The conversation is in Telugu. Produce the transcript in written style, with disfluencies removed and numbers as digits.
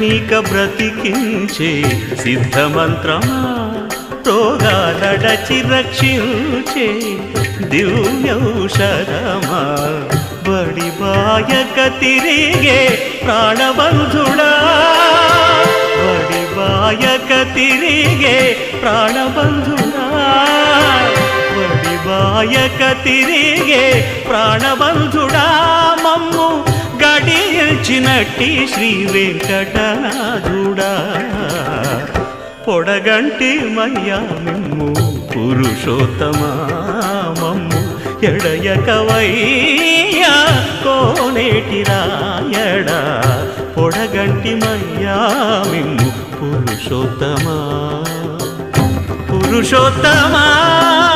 నీక బ్రతికించే సిద్ధమంత్రమా రోగాలడచి రక్షించే దివ్యౌషధమా బడి బాయక తిరిగే ప్రాణబంధుడా బడి బాయక తిరిగే ప్రాణబంధుడా బడి బాయక తిరిగే ప్రాణబంధుడా మమ్ము గడిచినట్టి శ్రీ వెంకటనాథుడా పొడగంటి మయ్యా మిమ్ము పురుషోత్తమా మమ్ము ఎడయకవయ్యా కోనేటి రాయడా పొడగంటి మయ్యా మిమ్ము పురుషోత్తమా పురుషోత్తమా